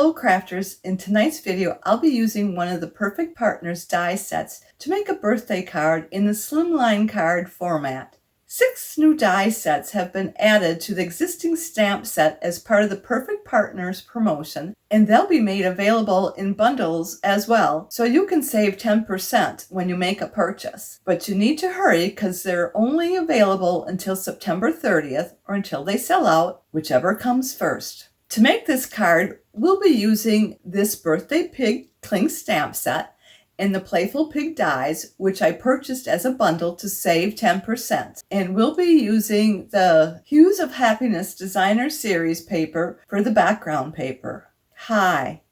Hello crafters, in tonight's video I'll be using one of the Perfect Partners die sets to make a birthday card in the Slimline Card format. 6 new die sets have been added to the existing stamp set as part of the Perfect Partners promotion, and they'll be made available in bundles as well, so you can save 10% when you make a purchase. But you need to hurry because they're only available until September 30th or until they sell out, whichever comes first. To make this card, we'll be using this Birthday Pig Cling Stamp Set and the Playful Pig Dies, which I purchased as a bundle to save 10%. And we'll be using the Hues of Happiness Designer Series paper for the background paper. Hi,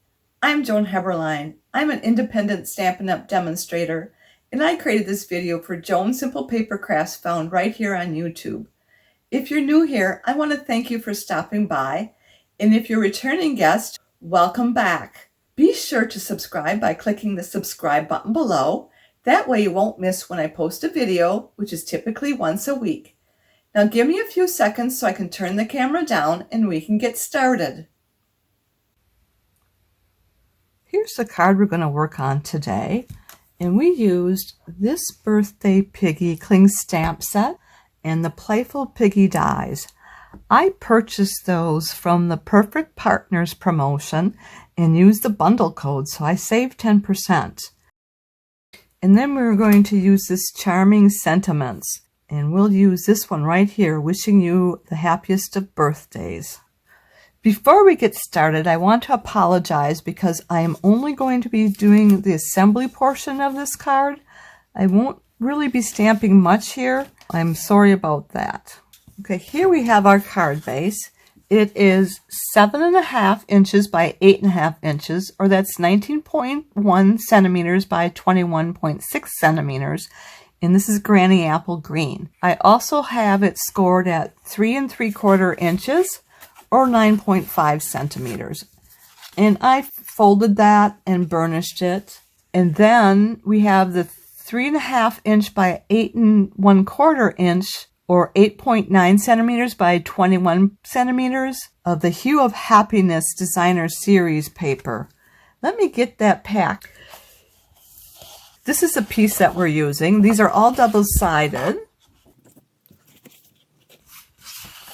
I'm Joan Heberlein. I'm an independent Stampin' Up! Demonstrator, and I created this video for Joan Simple Paper Crafts found right here on YouTube. If you're new here, I want to thank you for stopping by. And if you're a returning guest, welcome back. Be sure to subscribe by clicking the subscribe button below. That way you won't miss when I post a video, which is typically once a week. Now give me a few seconds so I can turn the camera down and we can get started. Here's the card we're going to work on today. And we used this Birthday Piggy Cling Stamp Set and the Playful Piggy Dies. I purchased those from the Perfect Partners promotion and used the bundle code, so I saved 10%. And then we're going to use this Charming Sentiments, and we'll use this one right here, wishing you the happiest of birthdays. Before we get started, I want to apologize because I am only going to be doing the assembly portion of this card. I won't really be stamping much here. I'm sorry about that. Okay, here we have our card base. It is 7.5 inches by 8.5 inches, or that's 19.1 centimeters by 21.6 centimeters. And this is Granny Apple Green. I also have it scored at 3 3/4 inches, or 9.5 centimeters. And I folded that and burnished it. And then we have the 3.5 inch by 8 1/4 inch, or 8.9 centimeters by 21 centimeters of the Hue of Happiness Designer Series paper. Let me get that packed. This is the piece that we're using. These are all double-sided.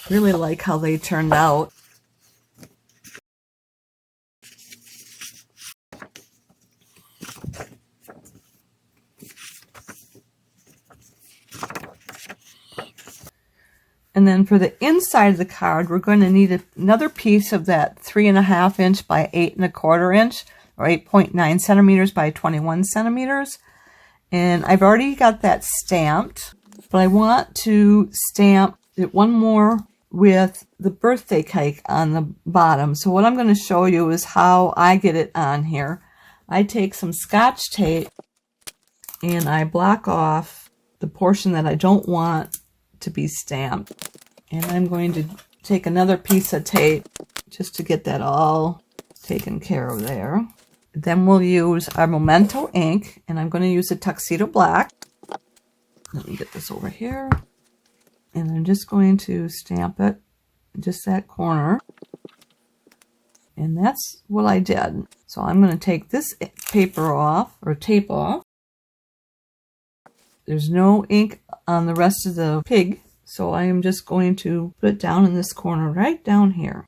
Really like how they turned out. And then for the inside of the card, we're going to need another piece of that 3.5 inch by 8 1/4 inch, or 8.9 centimeters by 21 centimeters. And I've already got that stamped, but I want to stamp it one more with the birthday cake on the bottom. So what I'm going to show you is how I get it on here. I take some Scotch tape and I block off the portion that I don't want to be stamped, and I'm going to take another piece of tape just to get that all taken care of there. Then we'll use our Memento ink, and I'm going to use a Tuxedo Black. Let me get this over here, and I'm just going to stamp it just that corner, and that's what I did. So I'm going to take this paper off, or tape off. There's no ink on the rest of the pig, so I am just going to put it down in this corner right down here.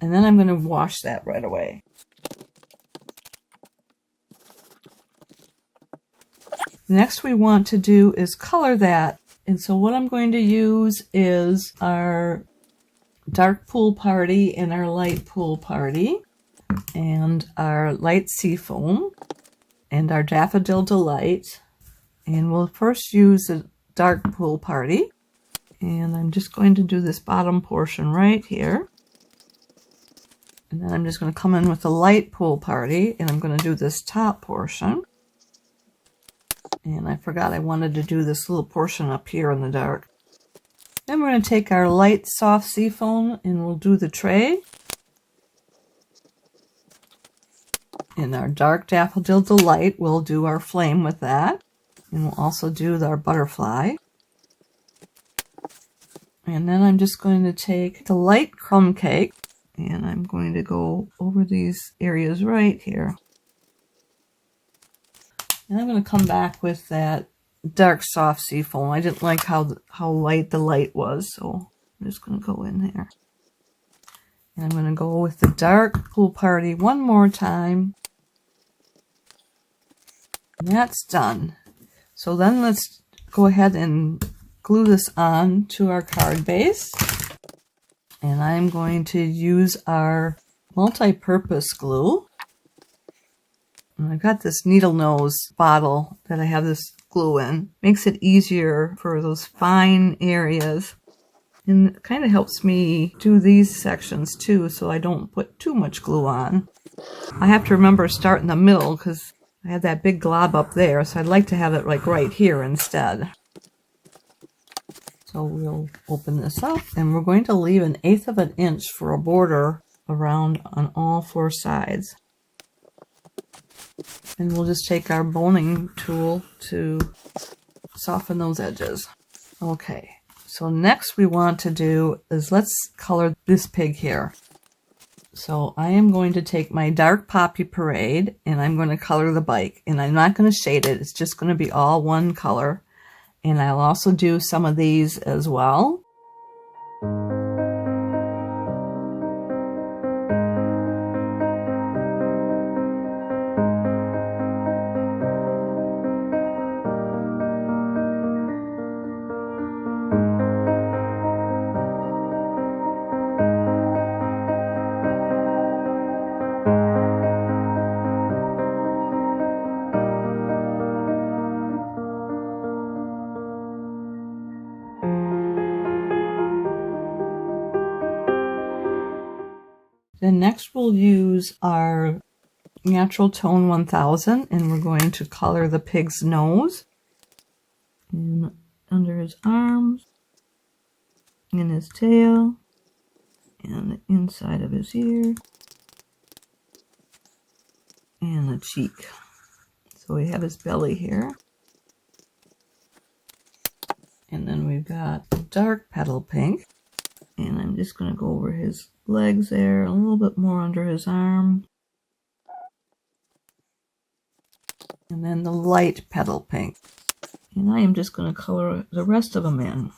And then I'm going to wash that right away. Next we want to do is color that. And so what I'm going to use is our dark pool party and our light pool party, and our light seafoam, and our Daffodil Delight. And we'll first use the dark pool party. And I'm just going to do this bottom portion right here. And then I'm just going to come in with the light pool party, and I'm going to do this top portion. And I forgot I wanted to do this little portion up here in the dark. Then we're going to take our light soft seafoam and we'll do the tray. In our dark Daffodil Delight, we'll do our flame with that. And we'll also do our butterfly. And then I'm just going to take the light crumb cake and I'm going to go over these areas right here. And I'm going to come back with that dark soft seafoam. I didn't like how light the light was, so I'm just going to go in there. And I'm going to go with the dark pool party one more time. And that's done. So then let's go ahead and glue this on to our card base. And I'm going to use our multi-purpose glue. And I've got this needle nose bottle that I have this glue in. Makes it easier for those fine areas. And it kind of helps me do these sections too, so I don't put too much glue on. I have to remember to start in the middle because I have that big glob up there, so I'd like to have it like right here instead. So we'll open this up and we're going to leave 1/8 of an inch for a border around on all 4 sides. And we'll just take our boning tool to soften those edges. Okay, so next we want to do is let's color this pig here. So I am going to take my dark Poppy Parade and I'm going to color the bike. And I'm not going to shade it, it's just going to be all one color. And I'll also do some of these as well. Then next we'll use our Natural Tone 1000 and we're going to color the pig's nose and under his arms and his tail and the inside of his ear and the cheek. So we have his belly here. And then we've got dark petal pink. And I'm just going to go over his legs there, a little bit more under his arm. And then the light petal pink. And I am just going to color the rest of them in.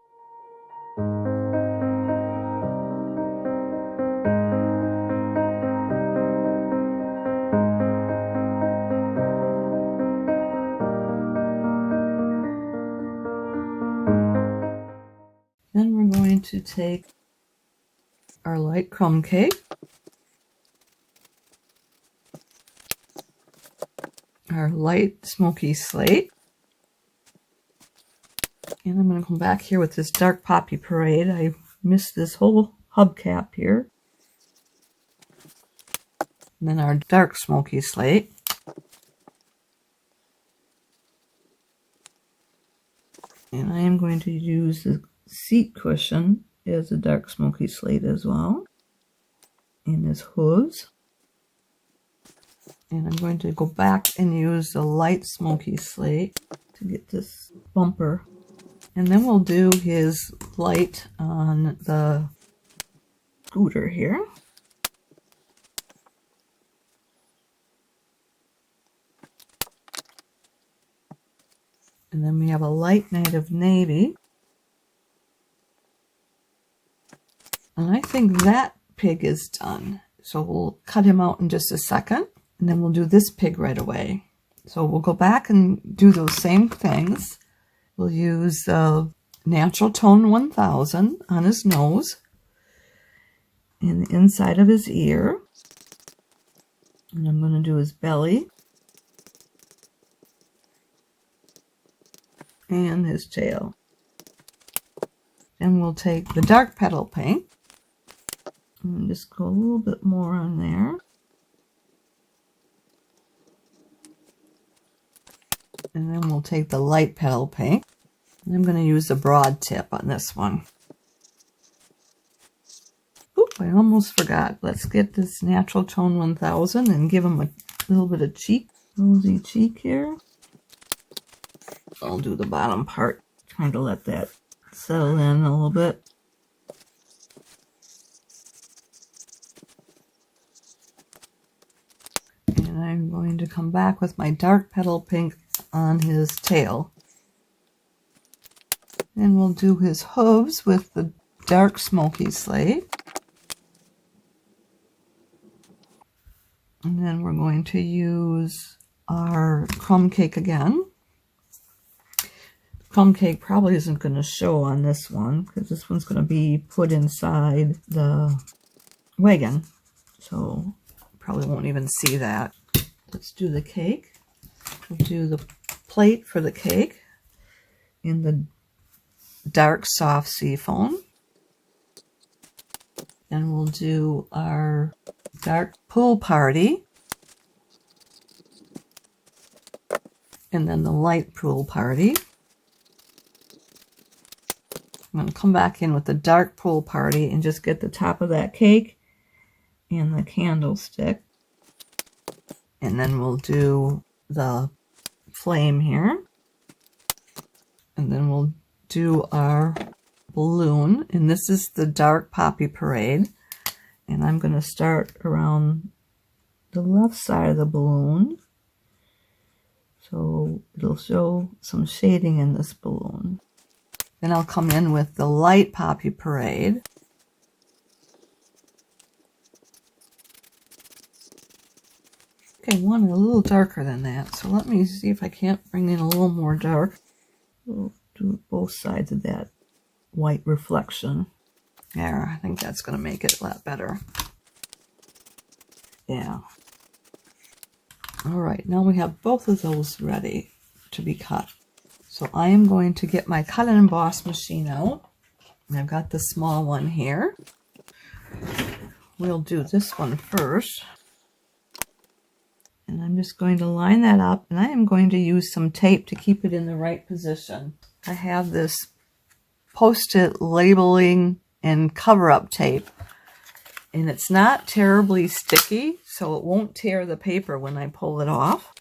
Then we're going to take our light crumb cake, our light smoky slate, and I'm going to come back here with this dark Poppy Parade. I missed this whole hubcap here. And then our dark smoky slate. And I am going to use the seat cushion as a dark smoky slate as well. And his hooves. And I'm going to go back and use the light smoky slate to get this bumper. And then we'll do his light on the scooter here. And then we have a light native navy. And I think that pig is done. So we'll cut him out in just a second. And then we'll do this pig right away. So we'll go back and do those same things. We'll use the Natural Tone 1000 on his nose. And the inside of his ear. And I'm going to do his belly. And his tail. Then we'll take the dark petal pink. And just go a little bit more on there. And then we'll take the light petal pink. And I'm going to use the broad tip on this one. Oop, I almost forgot. Let's get this Natural Tone 1000 and give him a little bit of cheek. Rosy cheek here. I'll do the bottom part. Trying to let that settle in a little bit. I'm going to come back with my dark petal pink on his tail. And we'll do his hooves with the dark smoky slate. And then we're going to use our crumb cake again. Crumb cake probably isn't going to show on this one because this one's going to be put inside the wagon. So probably won't even see that. Let's do the cake. We'll do the plate for the cake in the dark soft seafoam. And we'll do our dark pool party. And then the light pool party. I'm going to come back in with the dark pool party and just get the top of that cake and the candlestick. And then we'll do the flame here. And then we'll do our balloon. And this is the dark poppy parade. And I'm going to start around the left side of the balloon. So it'll show some shading in this balloon. Then I'll come in with the light poppy parade. Okay, one a little darker than that. So let me see if I can't bring in a little more dark. We'll do both sides of that white reflection. There, I think that's going to make it a lot better. Yeah. All right, now we have both of those ready to be cut. So I am going to get my cut and emboss machine out. And I've got the small one here. We'll do this one first. And I'm just going to line that up, and I am going to use some tape to keep it in the right position. I have this Post-it labeling and cover-up tape, and it's not terribly sticky, so it won't tear the paper when I pull it off.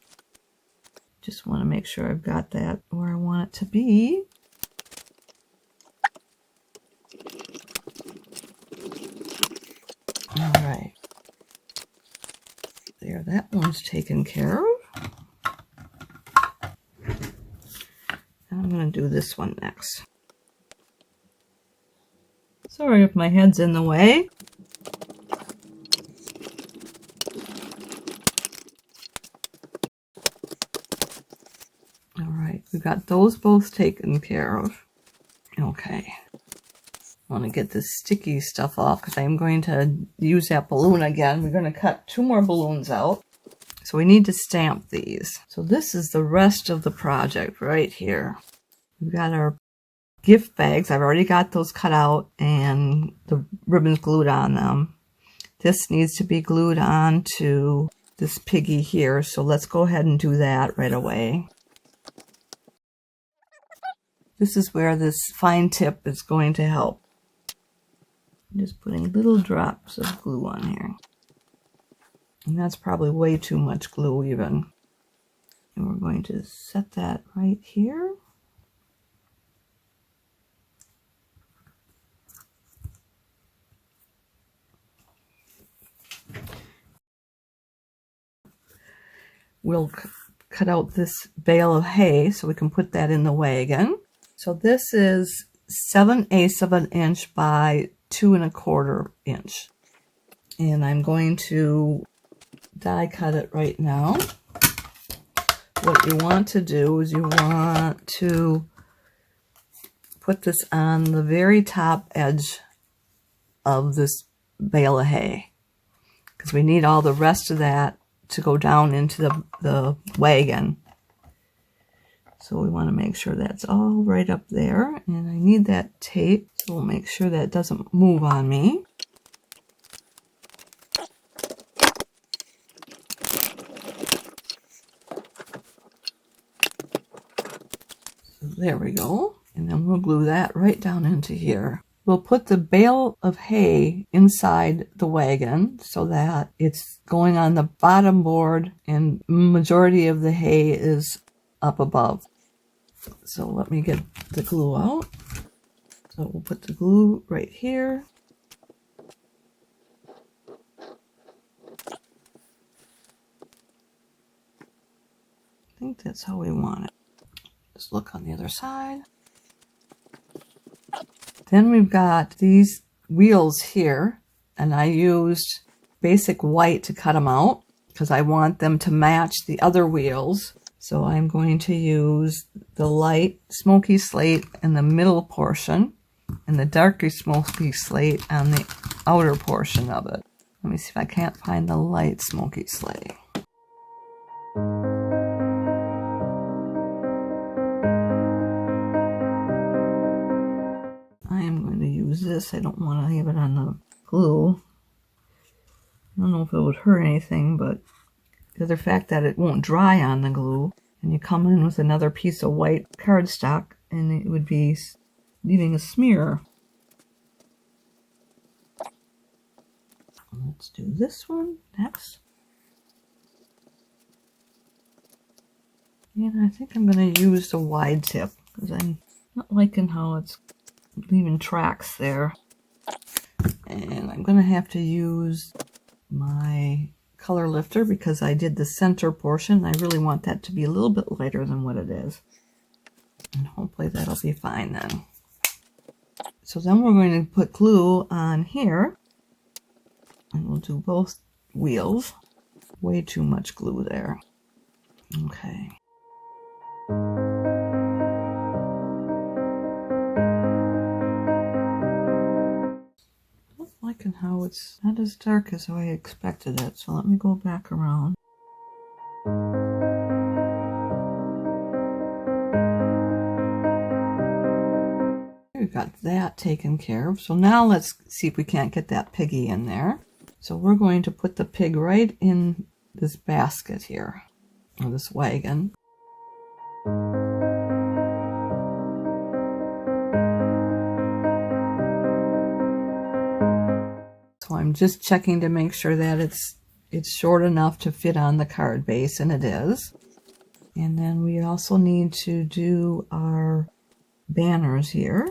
Just want to make sure I've got that where I want it to be. All right. There, that one's taken care of. I'm going to do this one next. Sorry if my head's in the way. All right, we got those both taken care of. Okay. I want to get this sticky stuff off because I'm going to use that balloon again. We're going to cut 2 more balloons out. So we need to stamp these. So this is the rest of the project right here. We've got our gift bags. I've already got those cut out and the ribbons glued on them. This needs to be glued on to this piggy here. So let's go ahead and do that right away. This is where this fine tip is going to help. I'm just putting little drops of glue on here. And that's probably way too much glue even. And we're going to set that right here. We'll cut out this bale of hay so we can put that in the wagon. So this is 7/8 of an inch by 2 1/4 inch. And I'm going to die cut it right now. What you want to do is you want to put this on the very top edge of this bale of hay, because we need all the rest of that to go down into the wagon. So we want to make sure that's all right up there. And I need that tape, so we'll make sure that doesn't move on me. So there we go. And then we'll glue that right down into here. We'll put the bale of hay inside the wagon so that it's going on the bottom board and majority of the hay is up above. So let me get the glue out. So we'll put the glue right here. think that's how we want it. Just look on the other side. Then we've got these wheels here, and I used basic white to cut them out because I want them to match the other wheels. So I'm going to use the light smoky slate in the middle portion and the darker smoky slate on the outer portion of it. Let me see if I can't find the light smoky slate. I am going to use this. I don't want to leave it on the glue. I don't know if it would hurt anything, but the other fact that it won't dry on the glue, and you come in with another piece of white cardstock and it would be leaving a smear. Let's do this one next. And I think I'm going to use the wide tip because I'm not liking how it's leaving tracks there. And I'm going to have to use my color lifter because I did the center portion. I really want that to be a little bit lighter than what it is. And hopefully that'll be fine then. So then we're going to put glue on here. And we'll do both wheels. Way too much glue there. Okay. Not liking how it's not as dark as I expected it, so let me go back around. We've got that taken care of. So now let's see if we can't get that piggy in there. So we're going to put the pig right in this basket here, or this wagon. So I'm just checking to make sure that it's short enough to fit on the card base, and it is. And then we also need to do our banners here.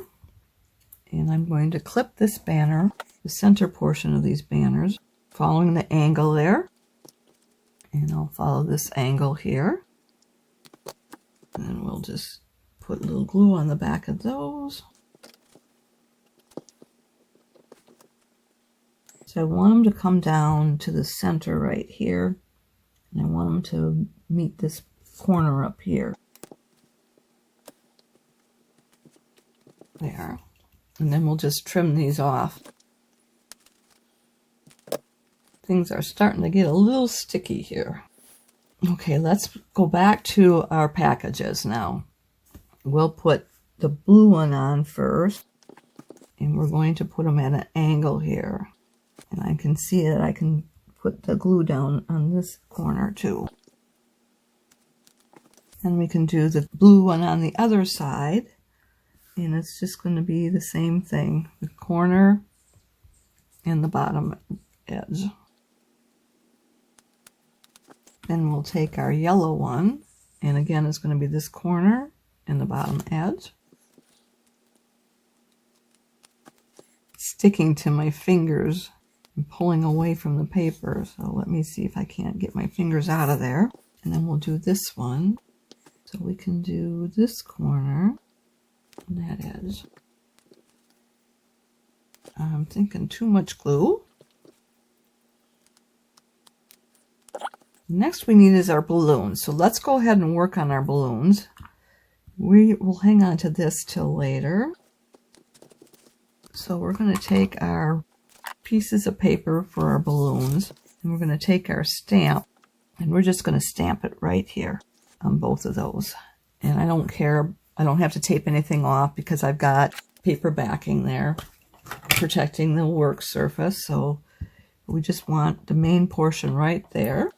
And I'm going to clip this banner, the center portion of these banners, following the angle there. And I'll follow this angle here. And then we'll just put a little glue on the back of those. So I want them to come down to the center right here. And I want them to meet this corner up here. There. And then we'll just trim these off. Things are starting to get a little sticky here. Okay, let's go back to our packages now. We'll put the blue one on first. And we're going to put them at an angle here. And I can see that I can put the glue down on this corner too. And we can do the blue one on the other side. And it's just going to be the same thing, the corner and the bottom edge. Then we'll take our yellow one, and again it's going to be this corner and the bottom edge. It's sticking to my fingers and pulling away from the paper, so let me see if I can't get my fingers out of there. And then we'll do this one. So we can do this corner. That edge. I'm thinking too much glue. Next we need is our balloons. So let's go ahead and work on our balloons. We will hang on to this till later. So we're going to take our pieces of paper for our balloons, and we're going to take our stamp, and we're just going to stamp it right here on both of those. And I don't care. I don't have to tape anything off because I've got paper backing there protecting the work surface. So we just want the main portion right there.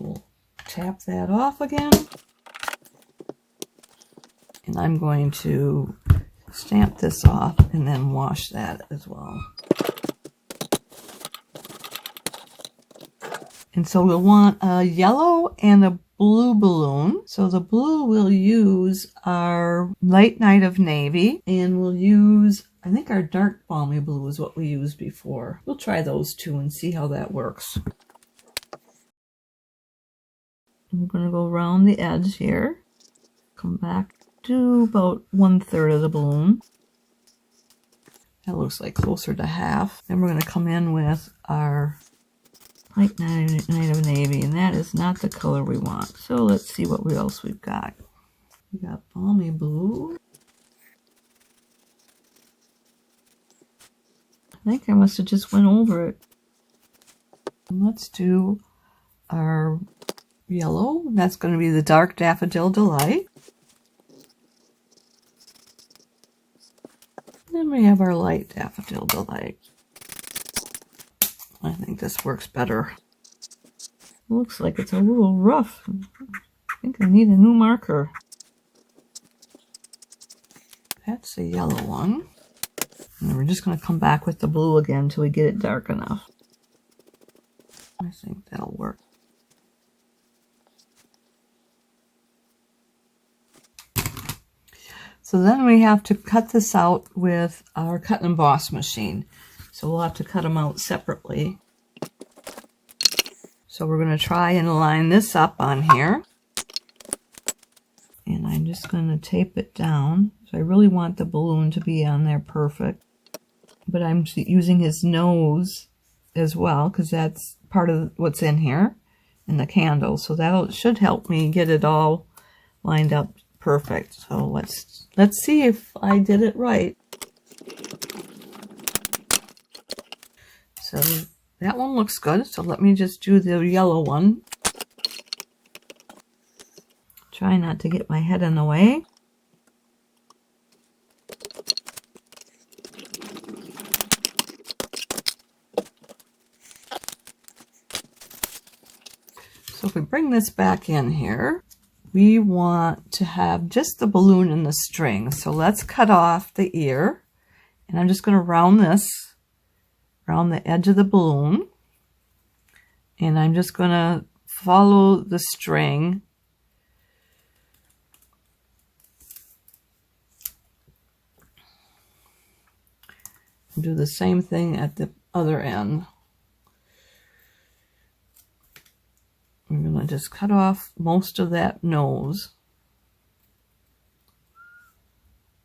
We'll tap that off again. And I'm going to stamp this off and then wash that as well. And so we'll want a yellow and a blue balloon. So the blue we'll use our light night of navy, and we'll use I think our dark balmy blue is what we used before. We'll try those two and see how that works. I'm going to go around the edge here. Come back to about 1/3 of the balloon. That looks like closer to half. Then we're going to come in with our light night of navy, and that is not the color we want. So let's see what else we've got. We got balmy blue. I think I must have just went over it. And let's do our yellow. That's going to be the Dark Daffodil Delight. Then we have our light Daffodil Delight. I think this works better. Looks like it's a little rough. I think I need a new marker. That's the yellow one. And then we're just going to come back with the blue again until we get it dark enough. I think that'll work. So then we have to cut this out with our cut and emboss machine. So we'll have to cut them out separately. So we're going to try and line this up on here. And I'm just going to tape it down. So I really want the balloon to be on there perfect. But I'm using his nose as well, because that's part of what's in here in the candle. So that should help me get it all lined up perfect. So let's see if I did it right. So that one looks good. So let me just do the yellow one. Try not to get my head in the way. So if we bring this back in here, we want to have just the balloon and the string. So let's cut off the ear. And I'm just going to round this around the edge of the balloon. And I'm just going to follow the string. And do the same thing at the other end. We're going to just cut off most of that nose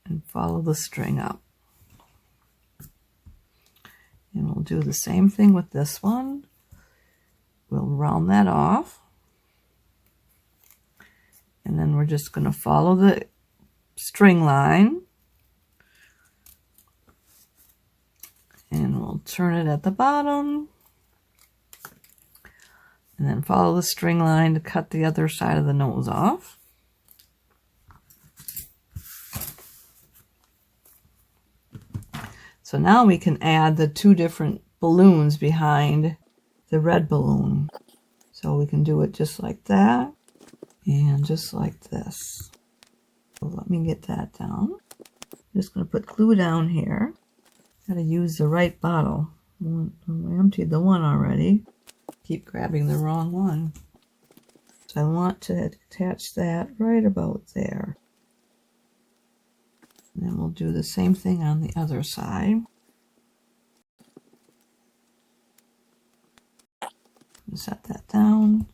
and follow the string up. And we'll do the same thing with this one. We'll round that off. And then we're just going to follow the string line. And we'll turn it at the bottom. And then follow the string line to cut the other side of the nose off. So now we can add the two different balloons behind the red balloon. So we can do it just like that and just like this. So let me get that down. I'm just going to put glue down here. Got to use the right bottle. I emptied the one already. Keep grabbing the wrong one. So I want to attach that right about there. And then we'll do the same thing on the other side. Set that down.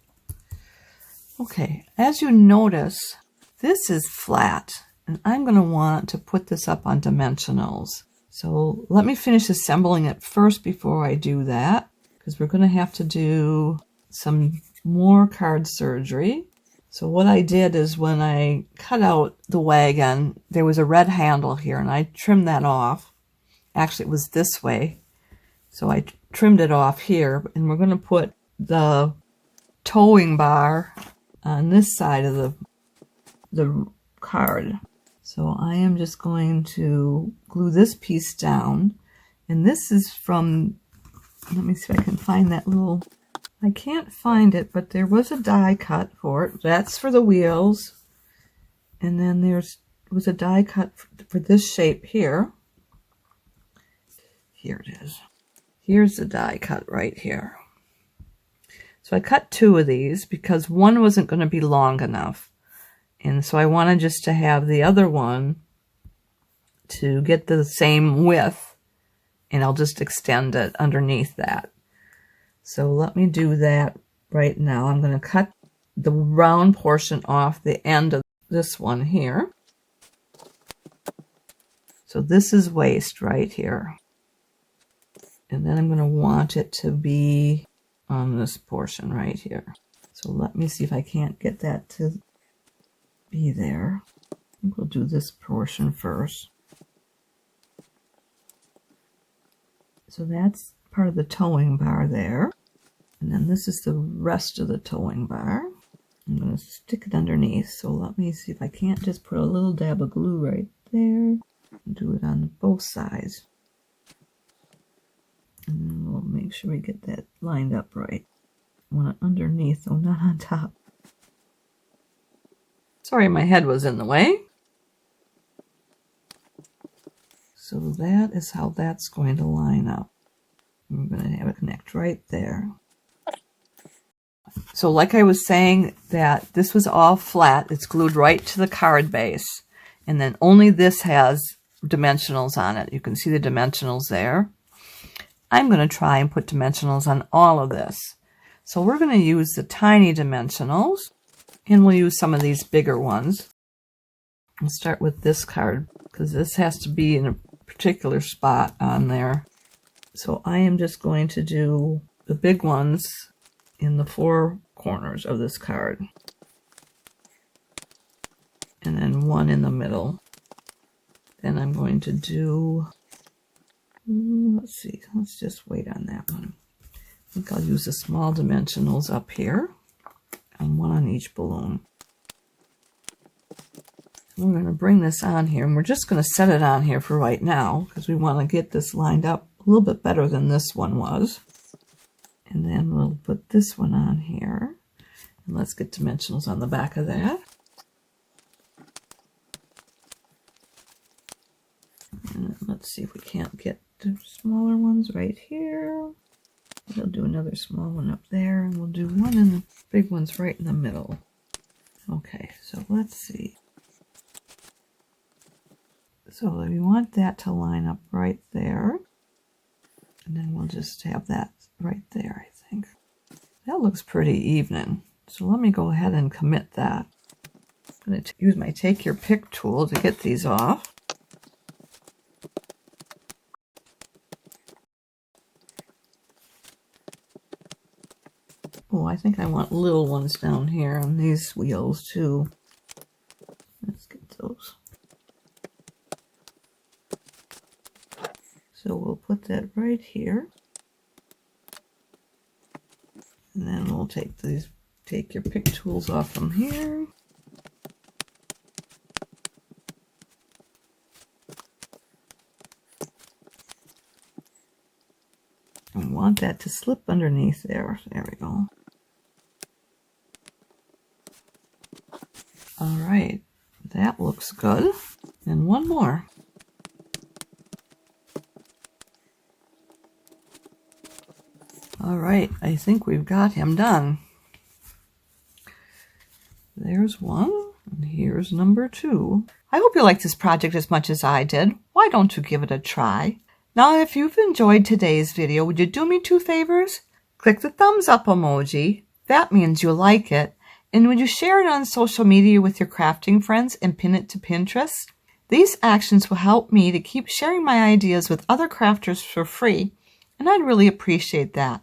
Okay, as you notice, this is flat, and I'm going to want to put this up on dimensionals. So let me finish assembling it first before I do that, because we're going to have to do some more card surgery. So what I did is when I cut out the wagon, there was a red handle here, and I trimmed that off. Actually, it was this way. So I trimmed it off here, and we're going to put the towing bar on this side of the card. So I am just going to glue this piece down, and this is from, let me see if I can find that little, I can't find it, but there was a die cut for it. That's for the wheels, and then was a die cut for this shape here. Here it is. Here's the die cut right here. So I cut two of these because one wasn't going to be long enough. And so I wanted just to have the other one to get the same width, and I'll just extend it underneath that. So let me do that right now. I'm going to cut the round portion off the end of this one here. So this is waist right here. And then I'm going to want it to be on this portion right here. So let me see if I can't get that to be there. I think we'll do this portion first. So that's part of the towing bar there. And then this is the rest of the towing bar. I'm going to stick it underneath. So let me see if I can't just put a little dab of glue right there. And do it on both sides. And then we'll make sure we get that lined up right. I want it underneath, though, not on top. Sorry, my head was in the way. So that is how that's going to line up. I'm going to have it connect right there. So like I was saying, that this was all flat. It's glued right to the card base. And then only this has dimensionals on it. You can see the dimensionals there. I'm going to try and put dimensionals on all of this. So we're going to use the tiny dimensionals, and we'll use some of these bigger ones. I'll start with this card because this has to be in a particular spot on there. So I am just going to do the big ones in the 4 corners of this card. And then one in the middle. Then I'm going to do, let's see, let's just wait on that one. I think I'll use the small dimensionals up here and one on each balloon. We're going to bring this on here, and we're just going to set it on here for right now because we want to get this lined up a little bit better than this one was. And then we'll put this one on here. And let's get dimensionals on the back of that. And let's see if we can't get the smaller ones right here. We'll do another small one up there, and we'll do one in the big ones right in the middle. Okay, so let's see. So we want that to line up right there. And then we'll just have that right there, I think. That looks pretty even. So let me go ahead and commit that. I'm going to use my Take Your Pick tool to get these off. Oh, I think I want little ones down here on these wheels too. Let's get those. So we'll put that right here. And then we'll take these Take Your Pick tools off from here. I want that to slip underneath there. There we go. All right, that looks good. And one more. All right, I think we've got him done. There's one, and here's number 2. I hope you like this project as much as I did. Why don't you give it a try? Now, if you've enjoyed today's video, would you do me 2 favors? Click the thumbs up emoji. That means you like it. And would you share it on social media with your crafting friends and pin it to Pinterest? These actions will help me to keep sharing my ideas with other crafters for free, and I'd really appreciate that.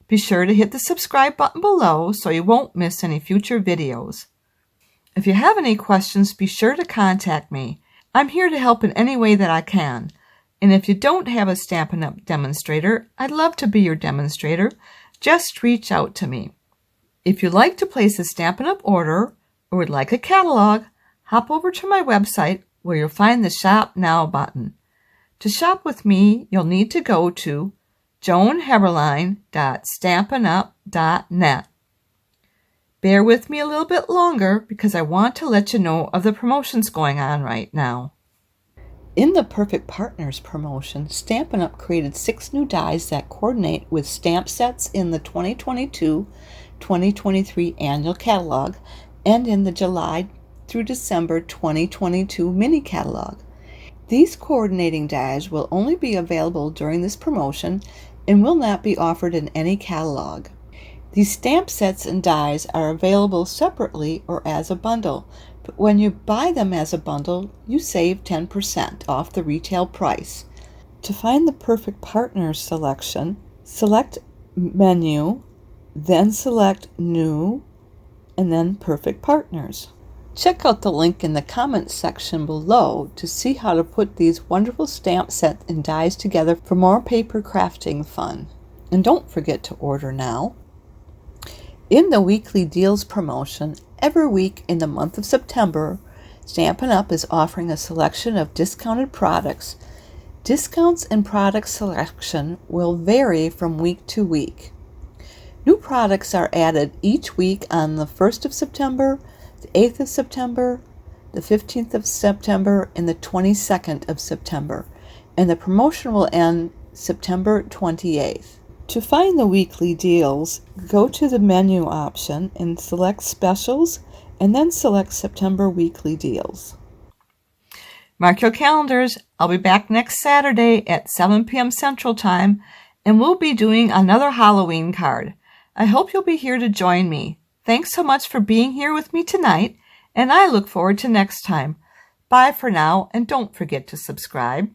Be sure to hit the subscribe button below so you won't miss any future videos. If you have any questions, be sure to contact me. I'm here to help in any way that I can. And if you don't have a Stampin' Up! Demonstrator, I'd love to be your demonstrator. Just reach out to me. If you'd like to place a Stampin' Up! Order or would like a catalog, hop over to my website where you'll find the Shop Now button. To shop with me, you'll need to go to joanssimplepapercrafts.stampinup.net. Bear with me a little bit longer because I want to let you know of the promotions going on right now. In the Perfect Partners promotion, Stampin' Up! Created 6 new dies that coordinate with stamp sets in the 2022-2023 annual catalog and in the July through December 2022 mini catalog. These coordinating dies will only be available during this promotion and will not be offered in any catalog. These stamp sets and dies are available separately or as a bundle, but when you buy them as a bundle, you save 10% off the retail price. To find the perfect partners selection, select Menu, then select New, and then Perfect Partners. Check out the link in the comments section below to see how to put these wonderful stamp sets and dies together for more paper crafting fun. And don't forget to order now. In the weekly deals promotion, every week in the month of September, Stampin' Up! Is offering a selection of discounted products. Discounts and product selection will vary from week to week. New products are added each week on the 1st of September, the 8th of September, the 15th of September, and the 22nd of September, and the promotion will end September 28th. To find the weekly deals, go to the menu option and select Specials, and then select September weekly deals. Mark your calendars. I'll be back next Saturday at 7 p.m. Central Time, and we'll be doing another Halloween card. I hope you'll be here to join me. Thanks so much for being here with me tonight, and I look forward to next time. Bye for now, and don't forget to subscribe.